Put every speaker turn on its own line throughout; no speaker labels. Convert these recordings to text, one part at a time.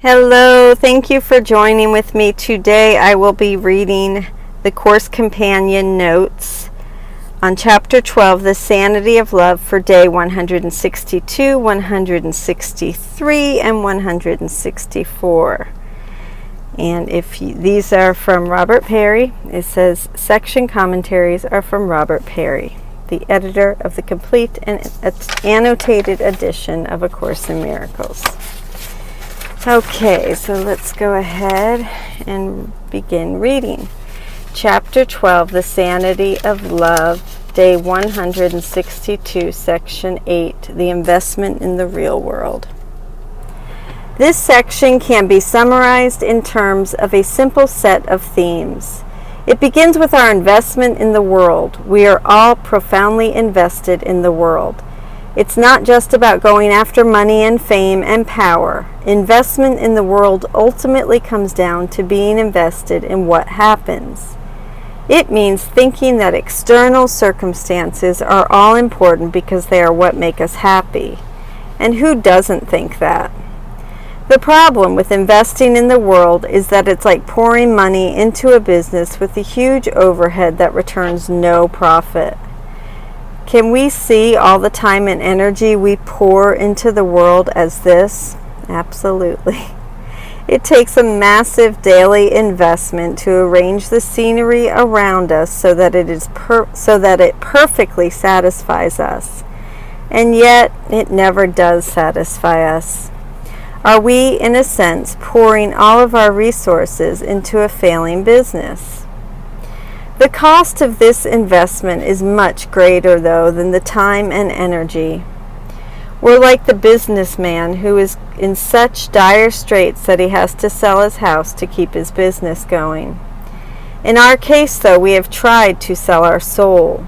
Hello, thank you for joining with me. Today I will be reading the Course Companion Notes on Chapter 12, The Sanity of Love, for Day 162, 163, and 164. And these are from Robert Perry. It says, section commentaries are from Robert Perry, the editor of the complete and annotated edition of A Course in Miracles. Okay, so let's go ahead and begin reading. Chapter 12, The Sanity of Love, Day 162, Section 8, The Investment in the Real World. This section can be summarized in terms of a simple set of themes. It begins with our investment in the world. We are all profoundly invested in the world. It's not just about going after money and fame and power. Investment in the world ultimately comes down to being invested in what happens. It means thinking that external circumstances are all important because they are what make us happy. And who doesn't think that? The problem with investing in the world is that it's like pouring money into a business with a huge overhead that returns no profit. Can we see all the time and energy we pour into the world as this? Absolutely. It takes a massive daily investment to arrange the scenery around us so that it perfectly satisfies us. And yet, it never does satisfy us. Are we, in a sense, pouring all of our resources into a failing business? The cost of this investment is much greater, though, than the time and energy. We're like the businessman who is in such dire straits that he has to sell his house to keep his business going. In our case, though, we have tried to sell our soul.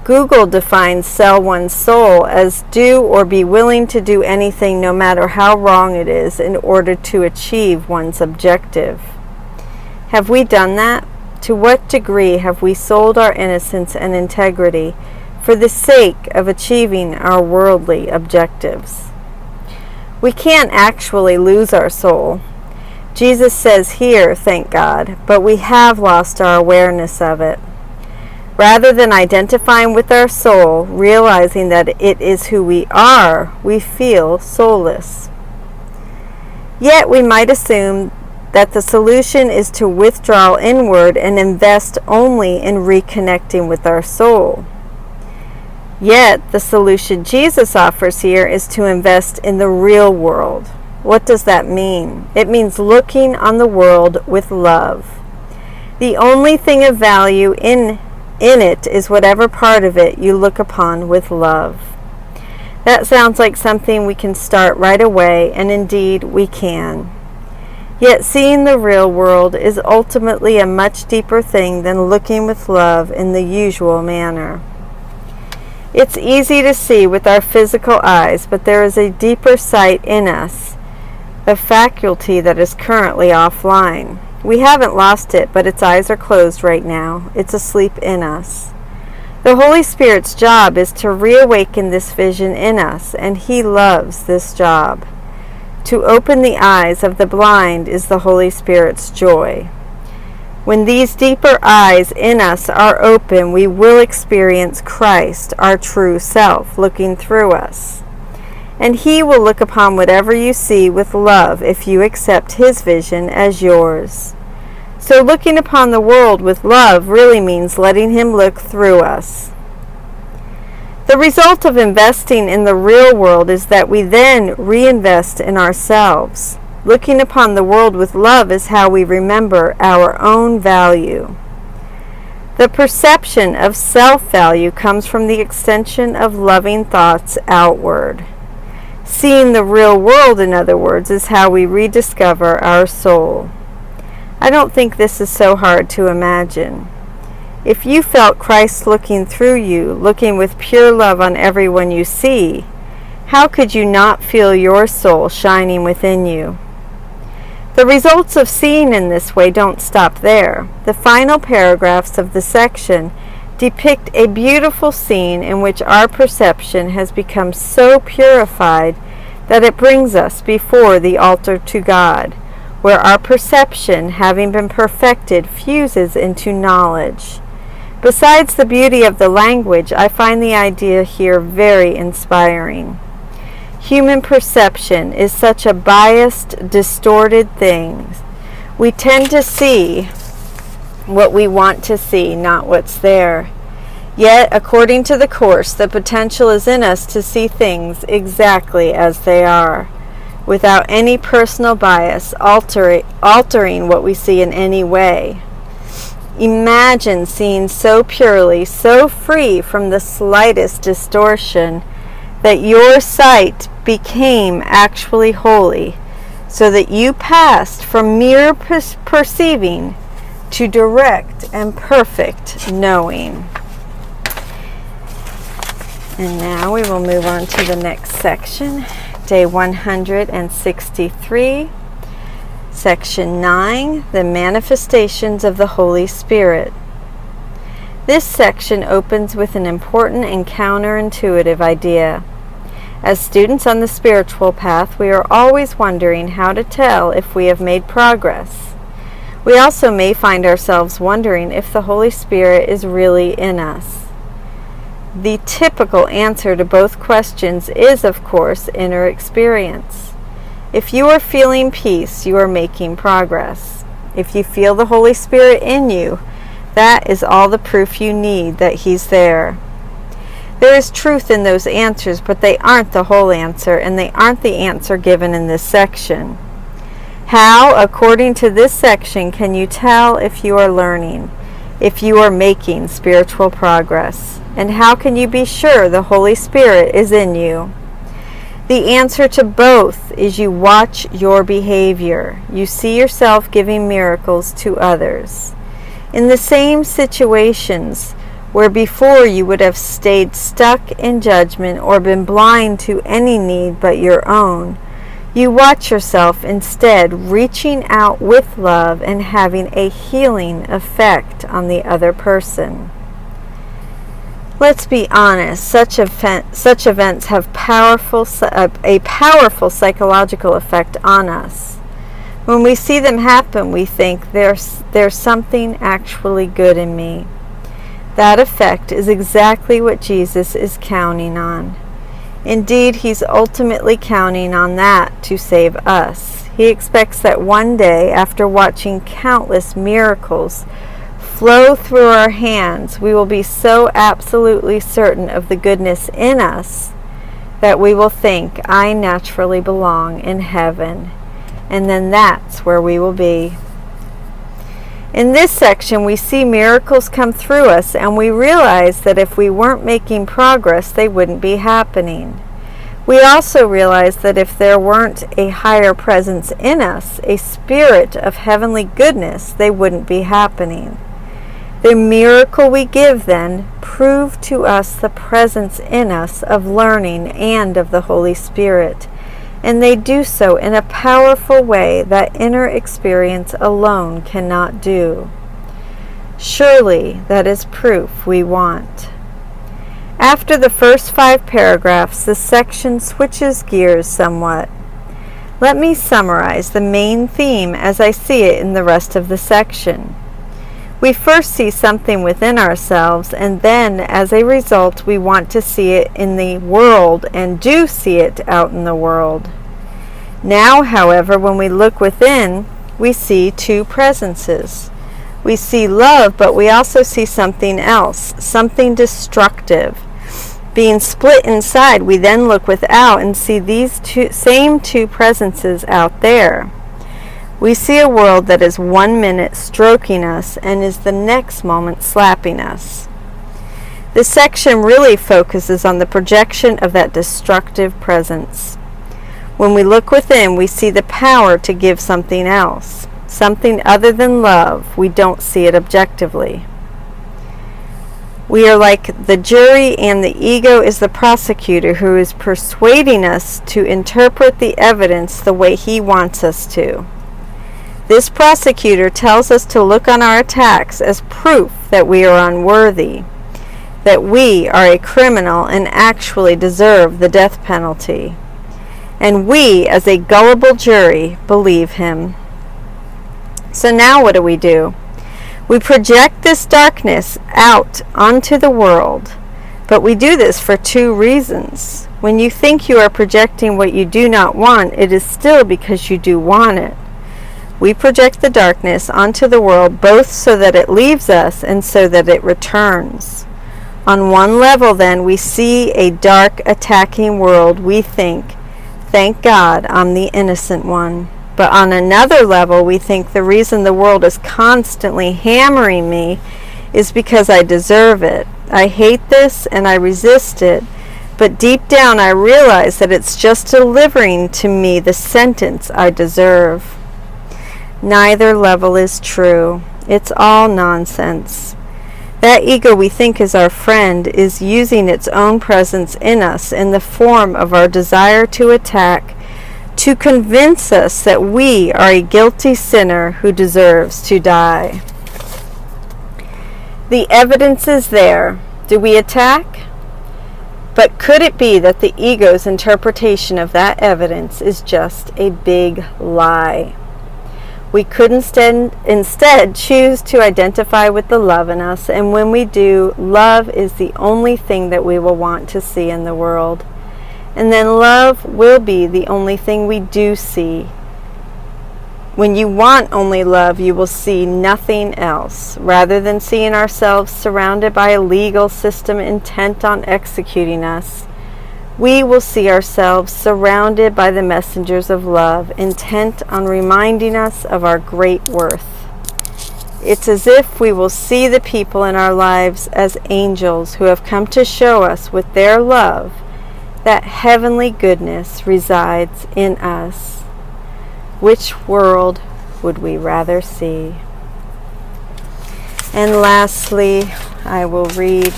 Google defines sell one's soul as do or be willing to do anything, no matter how wrong it is, in order to achieve one's objective. Have we done that? To what degree have we sold our innocence and integrity for the sake of achieving our worldly objectives? We can't actually lose our soul. Jesus says here, thank God, but we have lost our awareness of it. Rather than identifying with our soul, realizing that it is who we are, we feel soulless. Yet we might assume that the solution is to withdraw inward and invest only in reconnecting with our soul. Yet, the solution Jesus offers here is to invest in the real world. What does that mean? It means looking on the world with love. The only thing of value in it is whatever part of it you look upon with love. That sounds like something we can start right away, and indeed we can. Yet seeing the real world is ultimately a much deeper thing than looking with love in the usual manner. It's easy to see with our physical eyes, but there is a deeper sight in us, a faculty that is currently offline. We haven't lost it, but its eyes are closed right now. It's asleep in us. The Holy Spirit's job is to reawaken this vision in us, and He loves this job. To open the eyes of the blind is the Holy Spirit's joy. When these deeper eyes in us are open, we will experience Christ, our true self, looking through us. And He will look upon whatever you see with love if you accept His vision as yours. So looking upon the world with love really means letting Him look through us. The result of investing in the real world is that we then reinvest in ourselves. Looking upon the world with love is how we remember our own value. The perception of self-value comes from the extension of loving thoughts outward. Seeing the real world, in other words, is how we rediscover our soul. I don't think this is so hard to imagine. If you felt Christ looking through you, looking with pure love on everyone you see, how could you not feel your soul shining within you? The results of seeing in this way don't stop there. The final paragraphs of the section depict a beautiful scene in which our perception has become so purified that it brings us before the altar to God, where our perception, having been perfected, fuses into knowledge. Besides the beauty of the language, I find the idea here very inspiring. Human perception is such a biased, distorted thing. We tend to see what we want to see, not what's there. Yet, according to the Course, the potential is in us to see things exactly as they are, without any personal bias altering what we see in any way. Imagine seeing so purely, so free from the slightest distortion, that your sight became actually holy, so that you passed from mere perceiving to direct and perfect knowing. And now we will move on to the next section, day 163, section 9, the manifestations of the Holy Spirit. This section opens with an important and counterintuitive idea. As students on the spiritual path, we are always wondering how to tell if we have made progress. We also may find ourselves wondering if the Holy Spirit is really in us. The typical answer to both questions is, of course, inner experience. If you are feeling peace, you are making progress. If you feel the Holy Spirit in you, that is all the proof you need that He's there. There is truth in those answers, but they aren't the whole answer, and they aren't the answer given in this section. How, according to this section, can you tell if you are learning, if you are making spiritual progress? And how can you be sure the Holy Spirit is in you? The answer to both is you watch your behavior. You see yourself giving miracles to others. In the same situations where before you would have stayed stuck in judgment or been blind to any need but your own, you watch yourself instead reaching out with love and having a healing effect on the other person. Let's be honest, such events have a powerful psychological effect on us. When we see them happen, we think there's something actually good in me. That effect is exactly what Jesus is counting on. Indeed, He's ultimately counting on that to save us. He expects that one day, after watching countless miracles flow through our hands, we will be so absolutely certain of the goodness in us that we will think, I naturally belong in heaven. And then that's where we will be. In this section, we see miracles come through us, and we realize that if we weren't making progress, they wouldn't be happening. We also realize that if there weren't a higher presence in us, a spirit of heavenly goodness, they wouldn't be happening. The miracle we give then prove to us the presence in us of learning and of the Holy Spirit, and they do so in a powerful way that inner experience alone cannot do. Surely that is proof we want. After the first 5 paragraphs, the section switches gears somewhat. Let me summarize the main theme as I see it in the rest of the section. We first see something within ourselves, and then, as a result, we want to see it in the world and do see it out in the world. Now, however, when we look within, we see 2 presences. We see love, but we also see something else, something destructive. Being split inside, we then look without and see these same two presences out there. We see a world that is 1 minute stroking us and is the next moment slapping us. This section really focuses on the projection of that destructive presence. When we look within, we see the power to give something else, something other than love. We don't see it objectively. We are like the jury, and the ego is the prosecutor who is persuading us to interpret the evidence the way he wants us to. This prosecutor tells us to look on our attacks as proof that we are unworthy, that we are a criminal and actually deserve the death penalty. and we, as a gullible jury, believe him. So now what do? We project this darkness out onto the world, but we do this for two reasons. When you think you are projecting what you do not want, it is still because you do want it. We project the darkness onto the world both so that it leaves us and so that it returns. On one level, then, we see a dark, attacking world. We think, thank God, I'm the innocent one. But on another level, we think the reason the world is constantly hammering me is because I deserve it. I hate this and I resist it, but deep down I realize that it's just delivering to me the sentence I deserve. Neither level is true. It's all nonsense. That ego we think is our friend is using its own presence in us in the form of our desire to attack, to convince us that we are a guilty sinner who deserves to die. The evidence is there. Do we attack? But could it be that the ego's interpretation of that evidence is just a big lie? We could instead choose to identify with the love in us, and when we do, love is the only thing that we will want to see in the world. And then love will be the only thing we do see. When you want only love, you will see nothing else. Rather than seeing ourselves surrounded by a legal system intent on executing us, we will see ourselves surrounded by the messengers of love, intent on reminding us of our great worth. It's as if we will see the people in our lives as angels who have come to show us with their love that heavenly goodness resides in us. Which world would we rather see? And lastly, I will read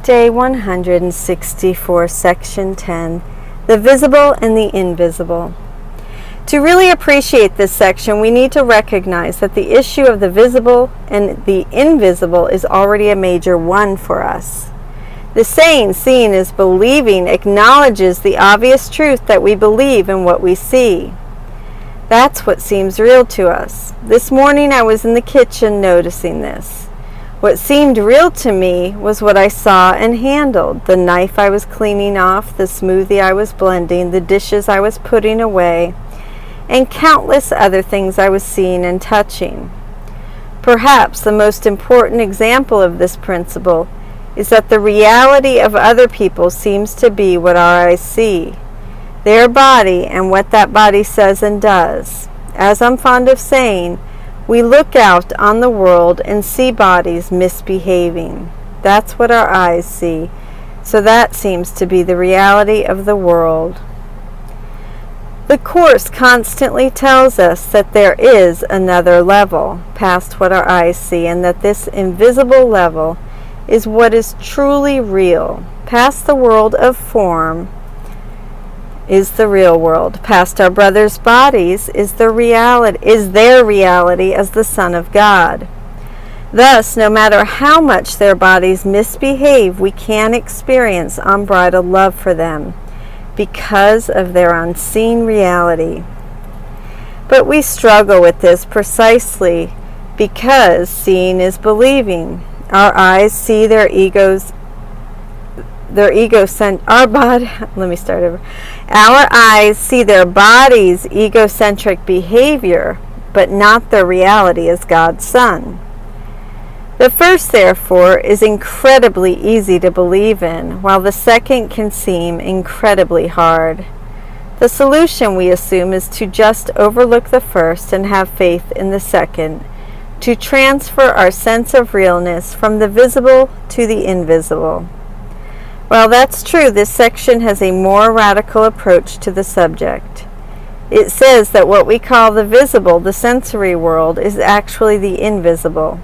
Day 164, Section 10, The Visible and the Invisible. To really appreciate this section, we need to recognize that the issue of the visible and the invisible is already a major one for us. The saying, seeing is believing, acknowledges the obvious truth that we believe in what we see. That's what seems real to us. This morning I was in the kitchen noticing this. What seemed real to me was what I saw and handled, the knife I was cleaning off, the smoothie I was blending, the dishes I was putting away, and countless other things I was seeing and touching. Perhaps the most important example of this principle is that the reality of other people seems to be what our eyes see, their body and what that body says and does. As I'm fond of saying, we look out on the world and see bodies misbehaving. That's what our eyes see. So that seems to be the reality of the world. The Course constantly tells us that there is another level past what our eyes see, and that this invisible level is what is truly real. Past the world of form is the real world. Past our brothers' bodies is their reality as the Son of God. Thus, no matter how much their bodies misbehave, we can experience unbridled love for them because of their unseen reality. But we struggle with this precisely because seeing is believing. Our eyes see our eyes see their body's egocentric behavior, but not their reality as God's Son. The first, therefore, is incredibly easy to believe in, while the second can seem incredibly hard. The solution, we assume, is to just overlook the first and have faith in the second, to transfer our sense of realness from the visible to the invisible. While that's true, this section has a more radical approach to the subject. It says that what we call the visible, the sensory world, is actually the invisible.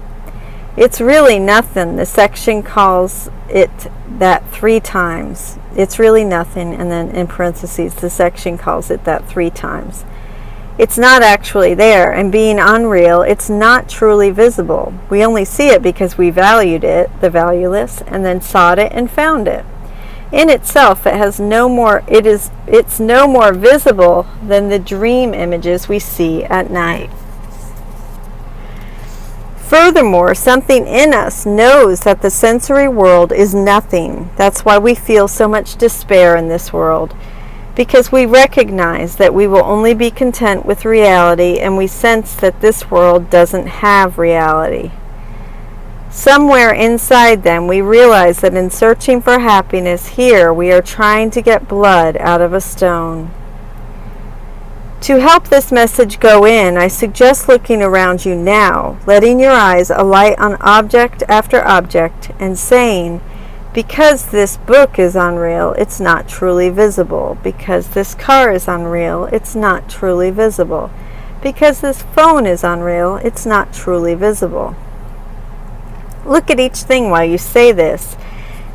It's really nothing. The section calls it that 3 times. It's really nothing, and then in parentheses, the section calls it that 3 times. It's not actually there, and being unreal, it's not truly visible. We only see it because we valued it, the valueless, and then sought it and found it. In itself, it's no more visible than the dream images we see at night. Furthermore, something in us knows that the sensory world is nothing. That's why we feel so much despair in this world, because we recognize that we will only be content with reality, and we sense that this world doesn't have reality. Somewhere inside them, we realize that in searching for happiness here, we are trying to get blood out of a stone. To help this message go in, I suggest looking around you now, letting your eyes alight on object after object, and saying, because this book is unreal, it's not truly visible. Because this car is unreal, it's not truly visible. Because this phone is unreal, it's not truly visible. Look at each thing while you say this,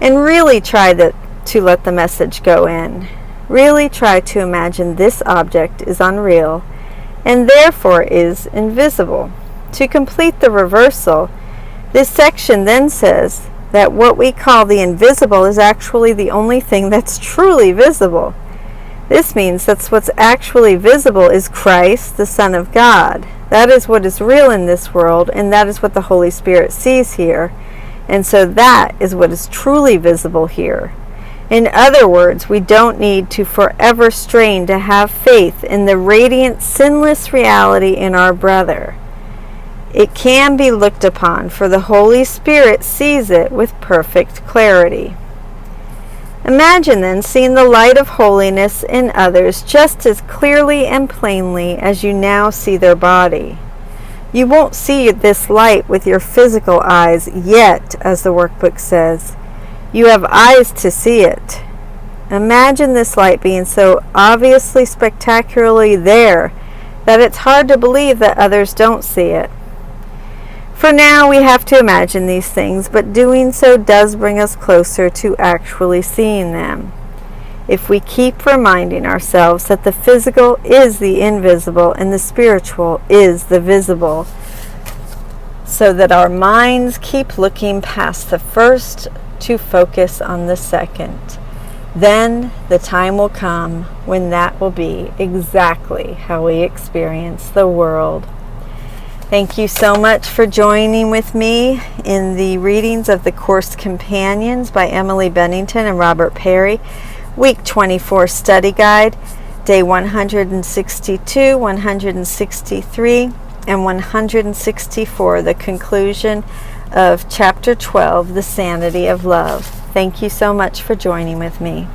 and really try to let the message go in. Really try to imagine this object is unreal, and therefore is invisible. To complete the reversal, this section then says that what we call the invisible is actually the only thing that's truly visible. This means that what's actually visible is Christ, the Son of God. That is what is real in this world, and that is what the Holy Spirit sees here. And so that is what is truly visible here. In other words, we don't need to forever strain to have faith in the radiant, sinless reality in our brother. It can be looked upon, for the Holy Spirit sees it with perfect clarity. Imagine then seeing the light of holiness in others just as clearly and plainly as you now see their body. You won't see this light with your physical eyes yet, as the workbook says. You have eyes to see it. Imagine this light being so obviously spectacularly there that it's hard to believe that others don't see it. For now, we have to imagine these things, but doing so does bring us closer to actually seeing them. If we keep reminding ourselves that the physical is the invisible and the spiritual is the visible, so that our minds keep looking past the first to focus on the second, then the time will come when that will be exactly how we experience the world. Thank you so much for joining with me in the readings of the Course Companions by Emily Bennington and Robert Perry, Week 24 Study Guide, Day 162, 163, and 164, the conclusion of Chapter 12, The Sanity of Love. Thank you so much for joining with me.